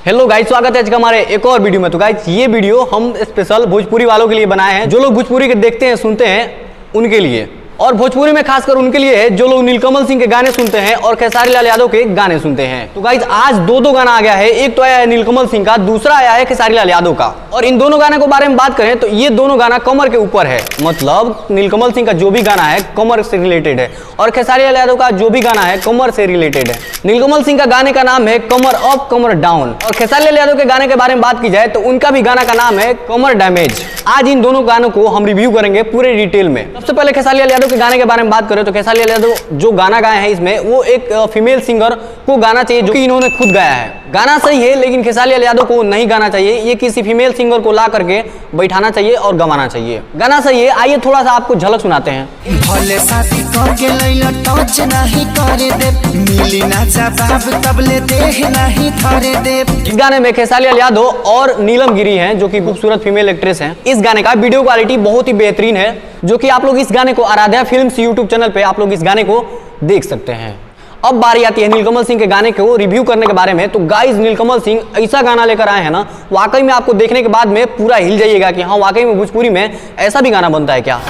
Hello guys, स्वागत है आज का हमारे एक और वीडियो में। तो गाइस ये वीडियो हम स्पेशल भोजपुरी वालों के लिए बनाए हैं, जो लोग भोजपुरी के देखते हैं सुनते हैं उनके लिए, और भोजपुरी में खासकर उनके लिए है जो लोग नीलकमल सिंह के गाने सुनते हैं और खेसारी लाल यादव के गाने सुनते हैं। तो गाइस आज दो गाना आ गया है, एक तो आया है नीलकमल सिंह का, दूसरा आया है खेसारी लाल यादव का। और इन दोनों गाने के बारे में बात करें तो ये दोनों गाना कमर के ऊपर है, मतलब नीलकमल सिंह का जो भी गाना है कमर से रिलेटेड है और खेसारी लाल यादव का जो भी गाना है कमर से रिलेटेड है। नीलकमल सिंह का गाने का नाम है कमर अप कमर डाउन, और खेसारी लाल यादव के गाने के बारे में बात की जाए तो उनका भी गाना का नाम है कमर डैमेज। आज इन दोनों गानों को हम रिव्यू करेंगे पूरे डिटेल में। सबसे पहले खेसारी लाल यादव के गाने के बारे में बात करें तो खेसारी लाल यादव जो गाना गाए हैं इसमें वो एक फीमेल सिंगर को गाना चाहिए जो कि इन्होंने खुद गाया है। गाना सही है लेकिन खेसारी लाल यादव को नहीं गाना चाहिए, ये किसी फीमेल सिंगर को ला करके बैठाना चाहिए और गवाना चाहिए। गाना सही है, आइए थोड़ा सा आपको झलक सुनाते हैं। भले साथी करके लैला टच नहीं करे दे, मिली ना जवाब तबले देह नहीं धरे दे। इस गाने में खेसारी लाल यादव और नीलम गिरी हैं जो कि खूबसूरत फीमेल एक्ट्रेस हैं। इस गाने का वीडियो क्वालिटी बहुत ही बेहतरीन है, जो कि आप लोग इस गाने को आराध्या फिल्म्स यूट्यूब चैनल पे आप लोग इस गाने को देख सकते हैं। अब बारी आती है नीलकमल सिंह के गाने को रिव्यू करने के बारे में। तो गाइस नीलकमल सिंह ऐसा गाना लेकर आए हैं ना, वाकई में आपको देखने के बाद में पूरा हिल जाइएगा कि हाँ वाकई में भोजपुरी में ऐसा भी गाना बनता है क्या।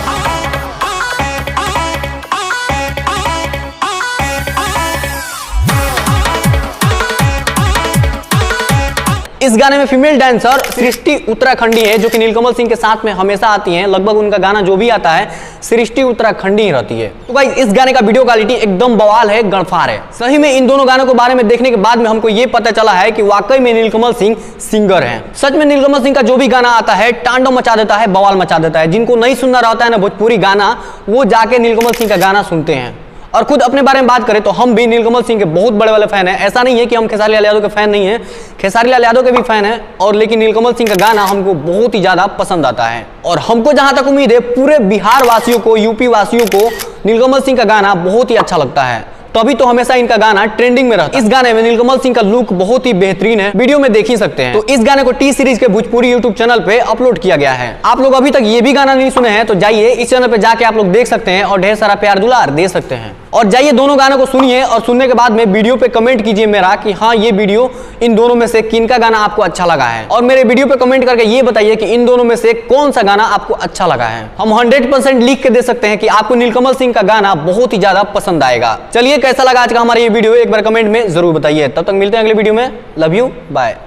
इस गाने में फीमेल डांसर सृष्टि उत्तराखंडी है, जो कि नीलकमल सिंह के साथ में हमेशा आती हैं। लगभग उनका गाना जो भी आता है सृष्टि उत्तराखंडी ही रहती है। तो गाइस इस गाने का वीडियो क्वालिटी एकदम बवाल है, गड़फार है। सही में इन दोनों गानों के बारे में देखने के बाद में हमको ये पता चला है कि वाकई में नीलकमल सिंह सिंगर हैं। सच में नीलकमल सिंह का जो भी गाना आता है तांडव मचा देता है, बवाल मचा देता है। जिनको नहीं सुनना रहता है ना भोजपुरी गाना, वो जाके नीलकमल सिंह का गाना सुनते हैं। और खुद अपने बारे में बात करें तो हम भी नीलकमल सिंह के बहुत बड़े वाले फैन हैं। ऐसा नहीं है कि हम खेसारी लाल यादव के फैन नहीं हैं, खेसारी लाल यादव के भी फैन हैं, और लेकिन नीलकमल सिंह का गाना हमको बहुत ही ज्यादा पसंद आता है। और हमको जहां तक उम्मीद है पूरे बिहार वासियों को, यूपी वासियों को नीलकमल सिंह का गाना बहुत ही अच्छा लगता है, तभी तो हमेशा इनका गाना ट्रेंडिंग में रहता है। इस गाने में नीलकमल सिंह का लुक बहुत ही बेहतरीन है, वीडियो में देख ही सकते हैं। तो इस गाने को टी सीरीज के भोजपुरी यूट्यूब चैनल पे अपलोड किया गया है। आप लोग अभी तक ये भी गाना नहीं सुने हैं तो जाइए इस चैनल पे जाके आप लोग देख सकते हैं और ढेर सारा प्यार दुलार दे सकते हैं। और जाइए दोनों गानों को सुनिए और सुनने के बाद में वीडियो पे कमेंट कीजिए मेरा कि हाँ ये वीडियो इन दोनों में से किन का गाना आपको अच्छा लगा है, और मेरे वीडियो पे कमेंट करके ये बताइए कि इन दोनों में से कौन सा गाना आपको अच्छा लगा है। हम 100% लिख के दे सकते हैं कि आपको नीलकमल सिंह का गाना बहुत ही ज्यादा पसंद आएगा। चलिए कैसा लगा आज का हमारा ये वीडियो एक बार कमेंट में जरूर बताइए। तब तक मिलते हैं अगले वीडियो में। Love you, bye.